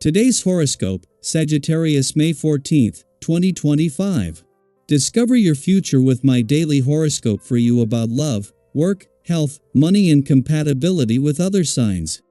Today's horoscope, Sagittarius May 14th, 2025. Discover your future with my daily horoscope for you about love, work, health, money and compatibility with other signs.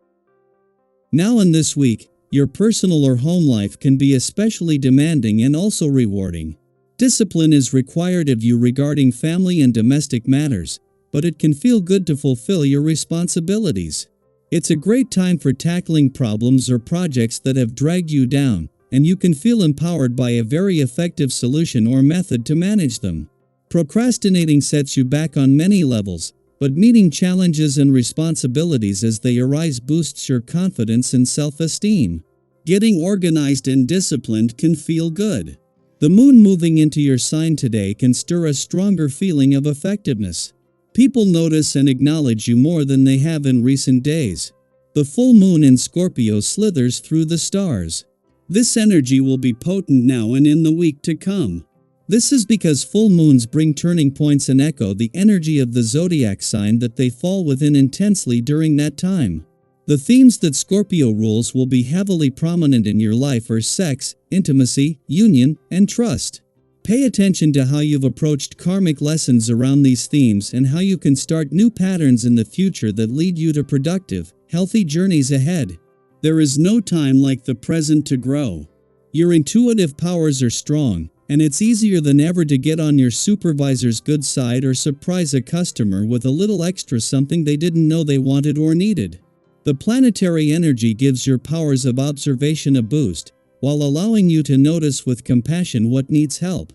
Now in this week, your personal or home life can be especially demanding and also rewarding. Discipline is required of you regarding family and domestic matters, but it can feel good to fulfill your responsibilities. It's a great time for tackling problems or projects that have dragged you down, and you can feel empowered by a very effective solution or method to manage them. Procrastinating sets you back on many levels, but meeting challenges and responsibilities as they arise boosts your confidence and self-esteem. Getting organized and disciplined can feel good. The moon moving into your sign today can stir a stronger feeling of effectiveness. People notice and acknowledge you more than they have in recent days. The full moon in Scorpio slithers through the stars. This energy will be potent now and in the week to come. This is because full moons bring turning points and echo the energy of the zodiac sign that they fall within intensely during that time. The themes that Scorpio rules will be heavily prominent in your life are sex, intimacy, union, and trust. Pay attention to how you've approached karmic lessons around these themes and how you can start new patterns in the future that lead you to productive, healthy journeys ahead. There is no time like the present to grow. Your intuitive powers are strong, and it's easier than ever to get on your supervisor's good side or surprise a customer with a little extra something they didn't know they wanted or needed. The planetary energy gives your powers of observation a boost, while allowing you to notice with compassion what needs help.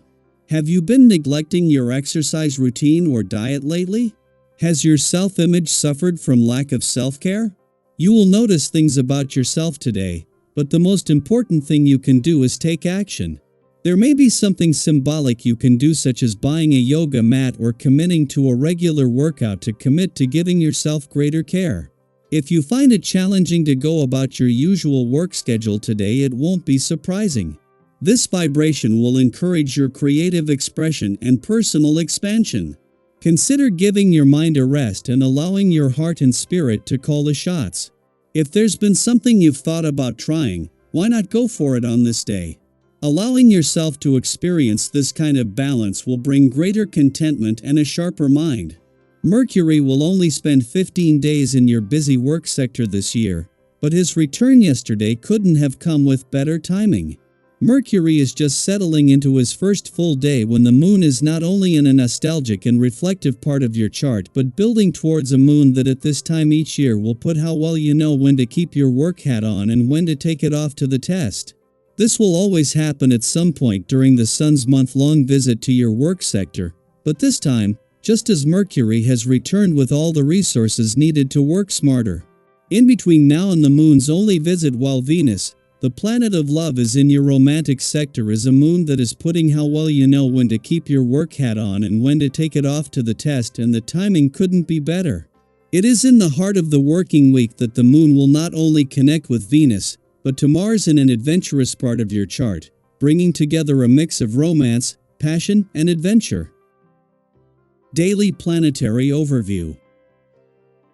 Have you been neglecting your exercise routine or diet lately? Has your self-image suffered from lack of self-care? You will notice things about yourself today, but the most important thing you can do is take action. There may be something symbolic you can do, such as buying a yoga mat or committing to a regular workout to commit to giving yourself greater care. If you find it challenging to go about your usual work schedule today, it won't be surprising. This vibration will encourage your creative expression and personal expansion. Consider giving your mind a rest and allowing your heart and spirit to call the shots. If there's been something you've thought about trying, why not go for it on this day? Allowing yourself to experience this kind of balance will bring greater contentment and a sharper mind. Mercury will only spend 15 days in your busy work sector this year, but his return yesterday couldn't have come with better timing. Mercury is just settling into his first full day when the moon is not only in a nostalgic and reflective part of your chart but building towards a moon that at this time each year will put how well you know when to keep your work hat on and when to take it off to the test. This will always happen at some point during the sun's month-long visit to your work sector, but this time, just as Mercury has returned with all the resources needed to work smarter. In between now and the moon's only visit, while Venus, the planet of love, is in your romantic sector, is a moon that is putting how well you know when to keep your work hat on and when to take it off to the test, and the timing couldn't be better. It is in the heart of the working week that the moon will not only connect with Venus, but to Mars in an adventurous part of your chart, bringing together a mix of romance, passion, and adventure. Daily Planetary Overview.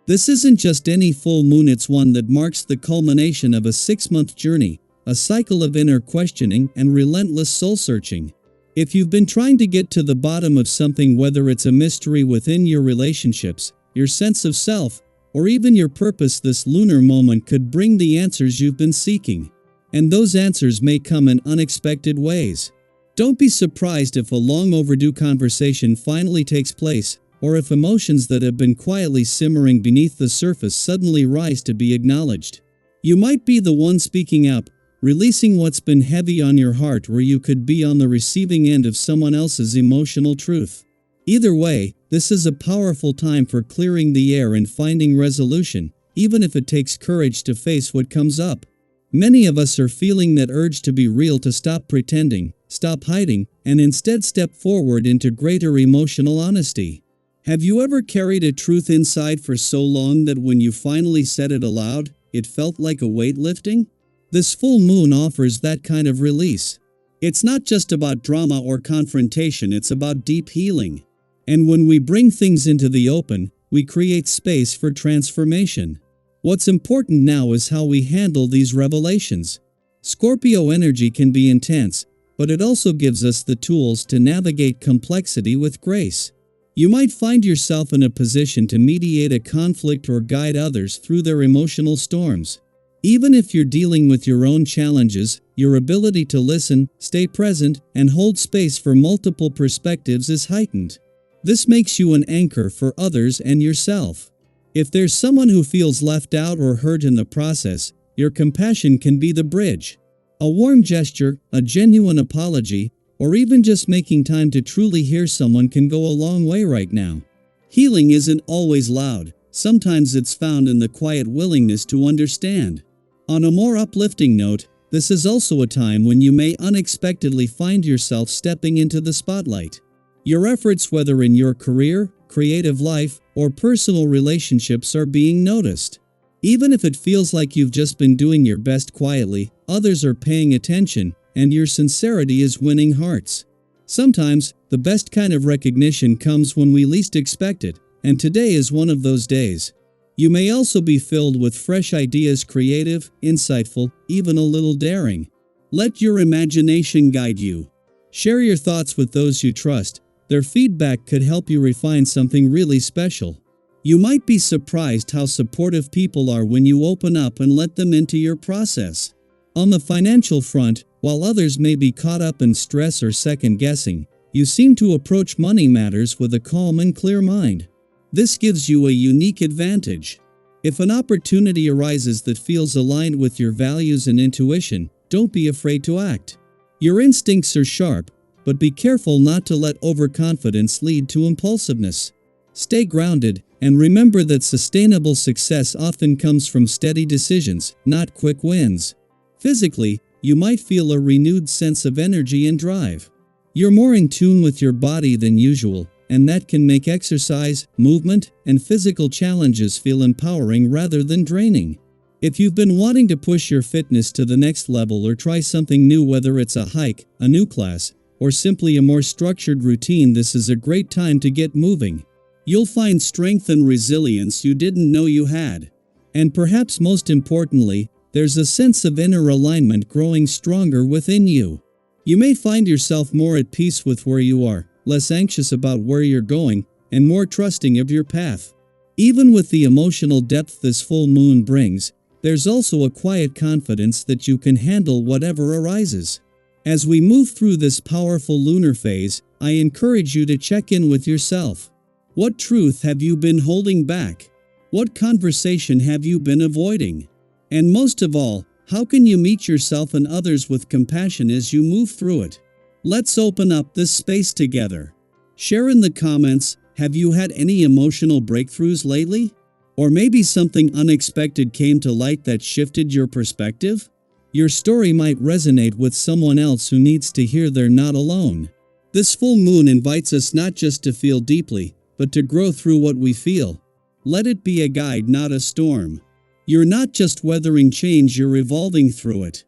This isn't just any full moon, it's one that marks the culmination of a 6-month journey, a cycle of inner questioning and relentless soul-searching. If you've been trying to get to the bottom of something, whether it's a mystery within your relationships, your sense of self, or even your purpose, this lunar moment could bring the answers you've been seeking. And those answers may come in unexpected ways. Don't be surprised if a long overdue conversation finally takes place, or if emotions that have been quietly simmering beneath the surface suddenly rise to be acknowledged. You might be the one speaking up, releasing what's been heavy on your heart, or you could be on the receiving end of someone else's emotional truth. Either way, this is a powerful time for clearing the air and finding resolution, even if it takes courage to face what comes up. Many of us are feeling that urge to be real, to stop pretending, stop hiding, and instead step forward into greater emotional honesty. Have you ever carried a truth inside for so long that when you finally said it aloud, it felt like a weight lifting? This full moon offers that kind of release. It's not just about drama or confrontation, it's about deep healing. And when we bring things into the open, we create space for transformation. What's important now is how we handle these revelations. Scorpio energy can be intense, but it also gives us the tools to navigate complexity with grace. You might find yourself in a position to mediate a conflict or guide others through their emotional storms. Even if you're dealing with your own challenges, your ability to listen, stay present, and hold space for multiple perspectives is heightened. This makes you an anchor for others and yourself. If there's someone who feels left out or hurt in the process, your compassion can be the bridge. A warm gesture, a genuine apology, or even just making time to truly hear someone can go a long way right now. Healing isn't always loud. Sometimes it's found in the quiet willingness to understand. On a more uplifting note, this is also a time when you may unexpectedly find yourself stepping into the spotlight. Your efforts, whether in your career, creative life, or personal relationships, are being noticed. Even if it feels like you've just been doing your best quietly, others are paying attention, and your sincerity is winning hearts. Sometimes, the best kind of recognition comes when we least expect it, and today is one of those days. You may also be filled with fresh ideas, creative, insightful, even a little daring. Let your imagination guide you. Share your thoughts with those you trust. Their feedback could help you refine something really special. You might be surprised how supportive people are when you open up and let them into your process. On the financial front, while others may be caught up in stress or second-guessing, you seem to approach money matters with a calm and clear mind. This gives you a unique advantage. If an opportunity arises that feels aligned with your values and intuition, don't be afraid to act. Your instincts are sharp, but be careful not to let overconfidence lead to impulsiveness. Stay grounded, and remember that sustainable success often comes from steady decisions, not quick wins. Physically, you might feel a renewed sense of energy and drive. You're more in tune with your body than usual, and that can make exercise, movement, and physical challenges feel empowering rather than draining. If you've been wanting to push your fitness to the next level or try something new, whether it's a hike, a new class, or simply a more structured routine, this is a great time to get moving. You'll find strength and resilience you didn't know you had. And perhaps most importantly, there's a sense of inner alignment growing stronger within you. You may find yourself more at peace with where you are, less anxious about where you're going, and more trusting of your path. Even with the emotional depth this full moon brings, there's also a quiet confidence that you can handle whatever arises. As we move through this powerful lunar phase, I encourage you to check in with yourself. What truth have you been holding back? What conversation have you been avoiding? And most of all, how can you meet yourself and others with compassion as you move through it? Let's open up this space together. Share in the comments, have you had any emotional breakthroughs lately? Or maybe something unexpected came to light that shifted your perspective? Your story might resonate with someone else who needs to hear they're not alone. This full moon invites us not just to feel deeply, but to grow through what we feel. Let it be a guide, not a storm. You're not just weathering change, you're evolving through it.